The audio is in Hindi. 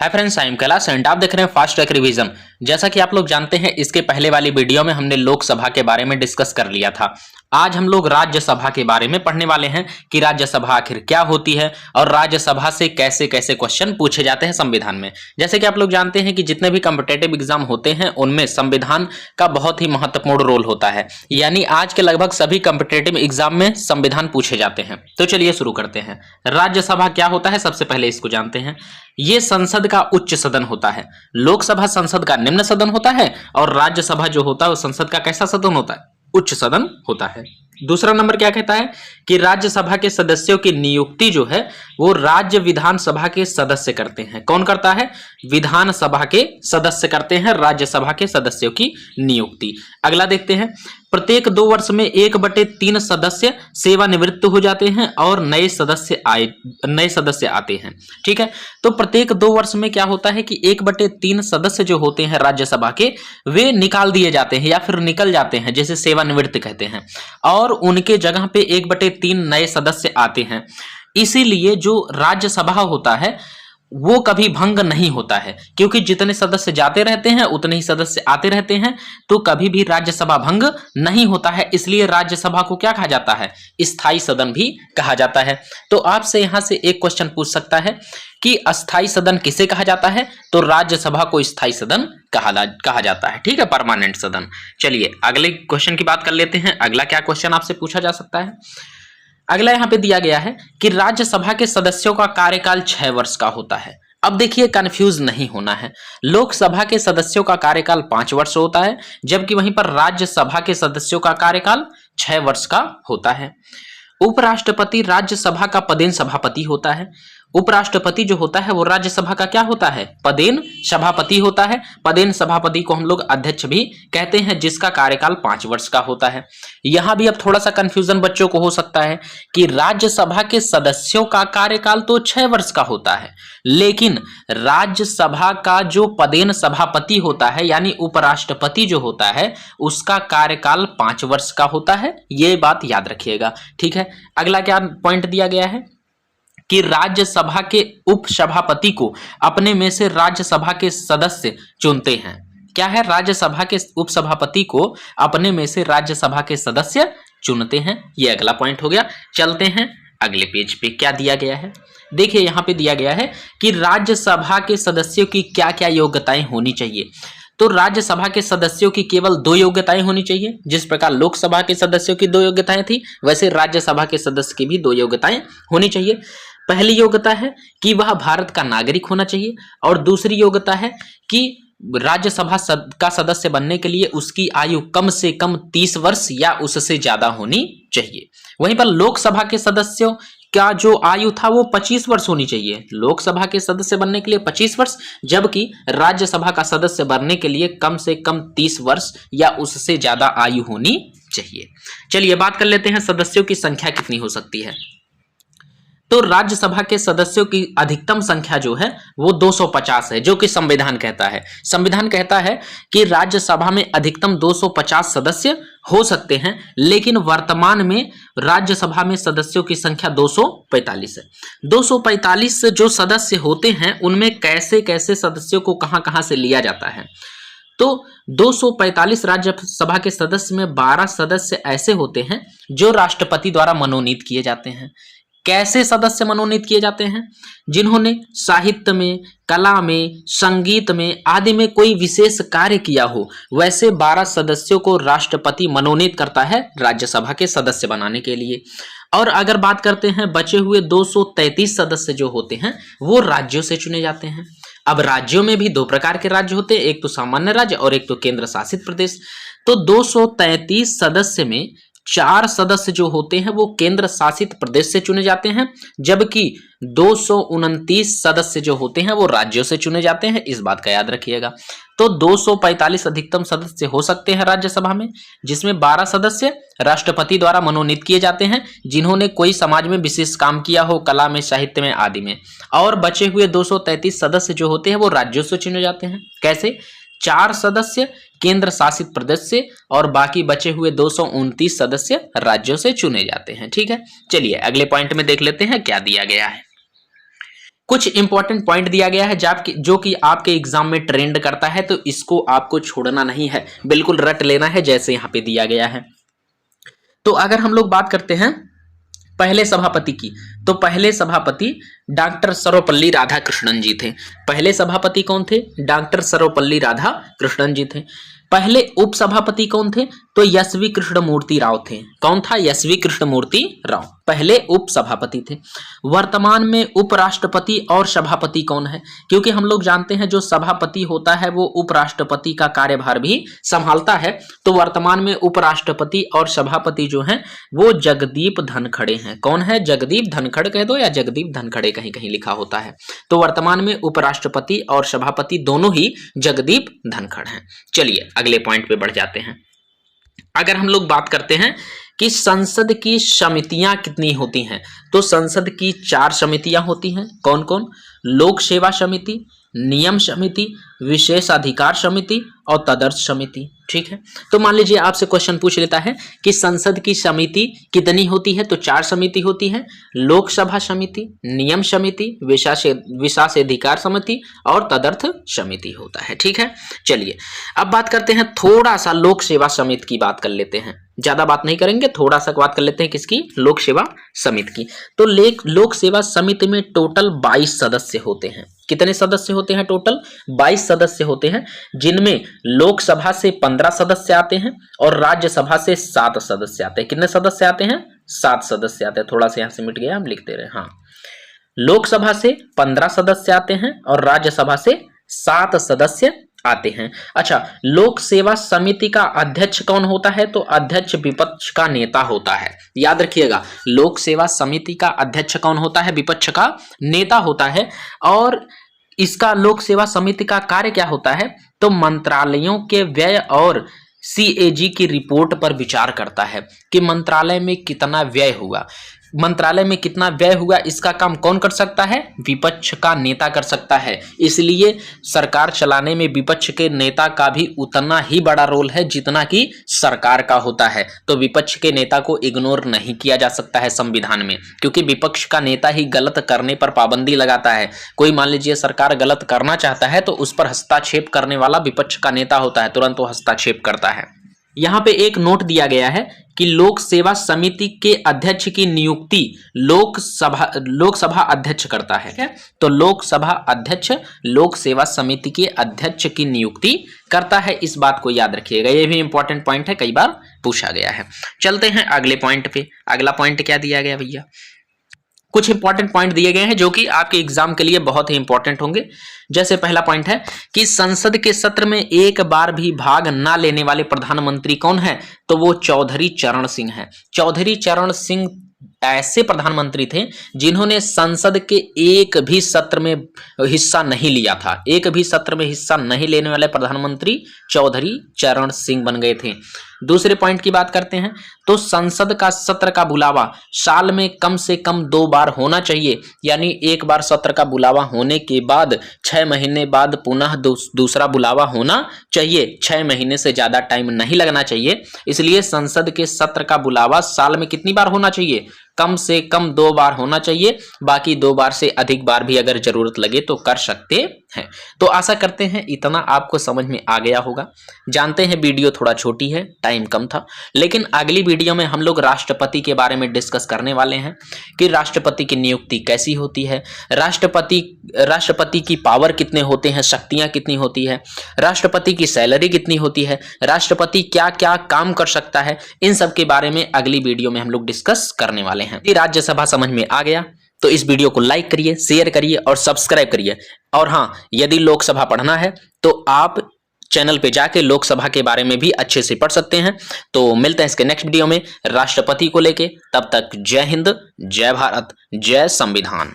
Hi friends, I am Kailash and आप देख रहे हैं फास्ट ट्रैक रिवीजन। जैसा कि आप लोग जानते हैं, इसके पहले वाली वीडियो में हमने लोकसभा के बारे में डिस्कस कर लिया था। आज हम लोग राज्यसभा के बारे में पढ़ने वाले हैं कि राज्यसभा आखिर क्या होती है और राज्यसभा से कैसे कैसे क्वेश्चन पूछे जाते हैं संविधान में। जैसे कि आप लोग जानते हैं कि जितने भी कॉम्पिटिटिव एग्जाम होते हैं उनमें संविधान का बहुत ही महत्वपूर्ण रोल होता है, यानी आज के लगभग सभी कॉम्पिटिटिव एग्जाम में संविधान पूछे जाते हैं। तो चलिए शुरू करते हैं। राज्यसभा क्या होता है, सबसे पहले इसको जानते हैं। ये संसद का उच्च सदन होता है। लोकसभा संसद का निम्न सदन होता है और राज्यसभा जो होता है वो संसद का कैसा सदन होता है, उच्च सदन होता है। दूसरा नंबर क्या कहता है कि राज्यसभा के सदस्यों की नियुक्ति जो है वो राज्य विधानसभा के सदस्य करते हैं। कौन करता है? विधानसभा के सदस्य करते हैं राज्यसभा के सदस्यों की नियुक्ति। अगला देखते हैं। प्रत्येक 2 वर्ष में 1/3 सदस्य सेवानिवृत्त हो जाते हैं और नए सदस्य आते हैं। ठीक है, तो प्रत्येक 2 वर्ष में क्या होता है कि 1/3 सदस्य जो होते हैं राज्यसभा के वे निकाल दिए जाते हैं या फिर निकल जाते हैं, जैसे सेवानिवृत्त कहते हैं, और उनके जगह पे 1/3 नए सदस्य आते हैं। इसीलिए जो राज्यसभा होता है वो कभी भंग नहीं होता है, क्योंकि जितने सदस्य जाते रहते हैं उतने ही सदस्य आते रहते हैं, तो कभी भी राज्यसभा भंग नहीं होता है। इसलिए राज्यसभा को क्या कहा जाता है? स्थायी सदन भी कहा जाता है। तो आपसे यहां से एक क्वेश्चन पूछ सकता है कि अस्थायी सदन किसे कहा जाता है? तो राज्यसभा को स्थायी सदन कहा जाता है। ठीक है, परमानेंट सदन। चलिए अगले क्वेश्चन की बात कर लेते हैं। अगला क्या क्वेश्चन आपसे पूछा जा सकता है? अगला यहां पे दिया गया है कि राज्यसभा के सदस्यों का कार्यकाल 6 वर्ष का होता है। अब देखिए, कंफ्यूज नहीं होना है। लोकसभा के सदस्यों का कार्यकाल 5 वर्ष होता है, जबकि वहीं पर राज्यसभा के सदस्यों का कार्यकाल 6 वर्ष का होता है। उपराष्ट्रपति राज्यसभा का पदेन सभापति होता है। उपराष्ट्रपति जो होता है वो राज्यसभा का क्या होता है? पदेन सभापति होता है। पदेन सभापति को हम लोग अध्यक्ष भी कहते हैं, जिसका कार्यकाल 5 वर्ष का होता है। यहां भी अब थोड़ा सा कंफ्यूजन बच्चों को हो सकता है कि राज्यसभा के सदस्यों का कार्यकाल तो 6 वर्ष का होता है, लेकिन राज्यसभा का जो पदेन सभापति होता है यानी उपराष्ट्रपति जो होता है उसका कार्यकाल 5 वर्ष का होता है। ये बात याद रखिएगा। ठीक है, अगला क्या पॉइंट दिया गया है कि राज्यसभा के उपसभापति को अपने में से राज्यसभा के सदस्य चुनते हैं। क्या है? राज्यसभा के उपसभापति को अपने में से राज्यसभा के सदस्य चुनते हैं। ये अगला पॉइंट हो गया। चलते हैं अगले पेज पे। क्या दिया गया है? देखिए यहां पे दिया गया है कि राज्यसभा के सदस्यों की क्या क्या योग्यताएं होनी चाहिए। तो राज्यसभा के सदस्यों की केवल 2 योग्यताएं होनी चाहिए। जिस प्रकार लोकसभा के सदस्यों की 2 योग्यताएं थी, वैसे राज्यसभा के सदस्य की भी 2 योग्यताएं होनी चाहिए। पहली योग्यता है कि वह भारत का नागरिक होना चाहिए, और दूसरी योग्यता है कि राज्यसभा का सदस्य बनने के लिए उसकी आयु कम से कम 30 वर्ष या उससे ज्यादा होनी चाहिए। वहीं पर लोकसभा के सदस्यों का जो आयु था वो 25 वर्ष होनी चाहिए। लोकसभा के सदस्य बनने के लिए 25 वर्ष, जबकि राज्यसभा का सदस्य बनने के लिए कम से कम 30 वर्ष या उससे ज्यादा आयु होनी चाहिए। चलिए बात कर लेते हैं सदस्यों की संख्या कितनी हो सकती है। तो राज्यसभा के सदस्यों की अधिकतम संख्या जो है वो 250 है, जो कि संविधान कहता है। संविधान कहता है कि राज्यसभा में अधिकतम 250 सदस्य हो सकते हैं, लेकिन वर्तमान में राज्यसभा में सदस्यों की संख्या 245 है। 245 जो सदस्य होते हैं उनमें कैसे कैसे सदस्यों को कहां कहां से लिया जाता है? तो 245 राज्यसभा के सदस्य में 12 सदस्य ऐसे होते हैं जो राष्ट्रपति द्वारा मनोनीत किए जाते हैं। कैसे सदस्य मनोनीत किए जाते हैं? जिन्होंने साहित्य में, कला में, संगीत में आदि में कोई विशेष कार्य किया हो, वैसे 12 सदस्यों को राष्ट्रपति मनोनीत करता है राज्यसभा के सदस्य बनाने के लिए। और अगर बात करते हैं बचे हुए 233 सदस्य जो होते हैं वो राज्यों से चुने जाते हैं। अब राज्यों में भी 2 प्रकार के राज्य होते हैं, एक तो सामान्य राज्य और एक तो केंद्र शासित प्रदेश। तो 233 सदस्य में 4 सदस्य जो होते हैं वो केंद्र शासित प्रदेश से चुने जाते हैं, जबकि 229 सदस्य जो होते हैं वो राज्यों से चुने जाते हैं। इस बात का याद रखिएगा। तो 245 अधिकतम सदस्य हो सकते हैं राज्यसभा में, जिसमें 12 सदस्य राष्ट्रपति द्वारा मनोनीत किए जाते हैं जिन्होंने कोई समाज में विशेष काम किया हो, कला में, साहित्य में आदि में। और बचे हुए 233 सदस्य जो होते हैं वो राज्यों से चुने जाते हैं। कैसे? 4 सदस्य केंद्र शासित प्रदेश से और बाकी बचे हुए 229 सदस्य राज्यों से चुने जाते हैं। ठीक है, चलिए अगले पॉइंट में देख लेते हैं क्या दिया गया है। कुछ इंपॉर्टेंट पॉइंट दिया गया है जो कि आपके एग्जाम में ट्रेंड करता है, तो इसको आपको छोड़ना नहीं है, बिल्कुल रट लेना है जैसे यहां पे दिया गया है। तो अगर हम लोग बात करते हैं पहले सभापति की, तो पहले सभापति डॉक्टर सर्वपल्ली राधाकृष्णन जी थे। पहले सभापति कौन थे? डॉक्टर सर्वपल्ली राधाकृष्णन जी थे। पहले उपसभापति कौन थे? तो एसवी कृष्णमूर्ति राव थे। कौन था? एसवी कृष्णमूर्ति राव पहले उपसभापति थे। वर्तमान में उपराष्ट्रपति और सभापति कौन है? क्योंकि हम लोग जानते हैं जो सभापति होता है वो उपराष्ट्रपति का कार्यभार भी संभालता है, तो वर्तमान में उपराष्ट्रपति और सभापति जो हैं वो जगदीप धनखड़े हैं। कौन है? जगदीप धनखड़ कह दो या जगदीप धनखड़े कहीं कहीं लिखा होता है। तो वर्तमान में उपराष्ट्रपति और सभापति दोनों ही जगदीप धनखड़ हैं। चलिए अगले पॉइंट पे बढ़ जाते हैं। अगर हम लोग बात करते हैं कि संसद की समितियां कितनी होती हैं, तो संसद की 4 समितियां होती हैं। कौन कौन? लोक सेवा समिति, नियम समिति, विशेषाधिकार समिति और तदर्थ समिति। ठीक है, तो मान लीजिए आपसे क्वेश्चन पूछ लेता है कि संसद की समिति कितनी होती है, तो 4 समिति होती है। लोकसभा समिति, नियम समिति, विशेषाधिकार समिति और तदर्थ समिति होता है। ठीक है, चलिए अब बात करते हैं, थोड़ा सा लोक सेवा समिति की बात कर लेते हैं। ज्यादा बात नहीं करेंगे, थोड़ा सा बात कर लेते हैं किसकी? लोक सेवा समिति की। तो लोक सेवा समिति में टोटल 22 सदस्य होते हैं। कितने सदस्य होते हैं? टोटल 22 सदस्य होते हैं, जिनमें लोकसभा से 15 सदस्य आते हैं और राज्यसभा से 7 सदस्य आते हैं। कितने सदस्य आते हैं? 7 सदस्य आते हैं। थोड़ा सा यहां से मिट गया, हम लिखते रहे। हाँ, लोकसभा से 15 सदस्य आते हैं और राज्यसभा से 7 सदस्य आते हैं। अच्छा, लोक सेवा समिति का अध्यक्ष कौन होता है? तो अध्यक्ष विपक्ष का नेता होता है। याद रखिएगा, लोक सेवा समिति का अध्यक्ष कौन होता है? विपक्ष का नेता होता है। और इसका लोक सेवा समिति का कार्य क्या होता है? तो मंत्रालयों के व्यय और सीएजी की रिपोर्ट पर विचार करता है कि मंत्रालय में कितना व्यय हुआ, मंत्रालय में कितना व्यय हुआ, इसका काम कौन कर सकता है? विपक्ष का नेता कर सकता है। इसलिए सरकार चलाने में विपक्ष के नेता का भी उतना ही बड़ा रोल है जितना कि सरकार का होता है। तो विपक्ष के नेता को इग्नोर नहीं किया जा सकता है संविधान में, क्योंकि विपक्ष का नेता ही गलत करने पर पाबंदी लगाता है। कोई मान लीजिए सरकार गलत करना चाहता है तो उस पर हस्तक्षेप करने वाला विपक्ष का नेता होता है, तुरंत वो हस्तक्षेप करता है। यहाँ पे एक नोट दिया गया है कि लोक सेवा समिति के अध्यक्ष की नियुक्ति लोकसभा अध्यक्ष करता है। तो लोकसभा अध्यक्ष लोक सेवा समिति के अध्यक्ष की नियुक्ति करता है। इस बात को याद रखिएगा, ये भी इंपॉर्टेंट पॉइंट है, कई बार पूछा गया है। चलते हैं अगले पॉइंट पे। अगला पॉइंट क्या दिया गया भैया? कुछ इंपॉर्टेंट पॉइंट दिए गए हैं जो कि आपके एग्जाम के लिए बहुत ही इंपॉर्टेंट होंगे। जैसे पहला पॉइंट है कि संसद के सत्र में एक बार भी भाग ना लेने वाले प्रधानमंत्री कौन है? तो वो चौधरी चरण सिंह है। चौधरी चरण सिंह ऐसे प्रधानमंत्री थे जिन्होंने संसद के एक भी सत्र में हिस्सा नहीं लिया था। एक भी सत्र में हिस्सा नहीं लेने वाले प्रधानमंत्री चौधरी चरण सिंह बन गए थे। दूसरे पॉइंट की बात करते हैं, तो संसद का सत्र का बुलावा साल में कम से कम 2 बार होना चाहिए, यानी एक बार सत्र का बुलावा होने के बाद 6 महीने बाद पुनः दूसरा बुलावा होना चाहिए। 6 महीने से ज्यादा टाइम नहीं लगना चाहिए। इसलिए संसद के सत्र का बुलावा साल में कितनी बार होना चाहिए? कम से कम 2 बार होना चाहिए। बाकी 2 बार से अधिक बार भी अगर जरूरत लगे तो कर सकते हैं। तो आशा करते हैं इतना आपको समझ में आ गया होगा। जानते हैं वीडियो थोड़ा छोटी है, टाइम कम था, लेकिन अगली वीडियो में हम लोग राष्ट्रपति के बारे में डिस्कस करने वाले हैं कि राष्ट्रपति की नियुक्ति कैसी होती है, राष्ट्रपति की पावर कितने होते हैं, शक्तियां कितनी होती है, राष्ट्रपति की सैलरी कितनी होती है, राष्ट्रपति क्या क्या काम कर सकता है, इन सब के बारे में अगली वीडियो में हम लोग डिस्कस करने वाले हैं। यदि राज्यसभा समझ में आ गया तो इस वीडियो को लाइक करिए, शेयर करिए और सब्सक्राइब करिए। और हाँ, यदि लोकसभा पढ़ना है तो आप चैनल पे जाके लोकसभा के बारे में भी अच्छे से पढ़ सकते हैं। तो मिलते हैं इसके नेक्स्ट वीडियो में राष्ट्रपति को लेके। तब तक जय हिंद, जय भारत, जय संविधान।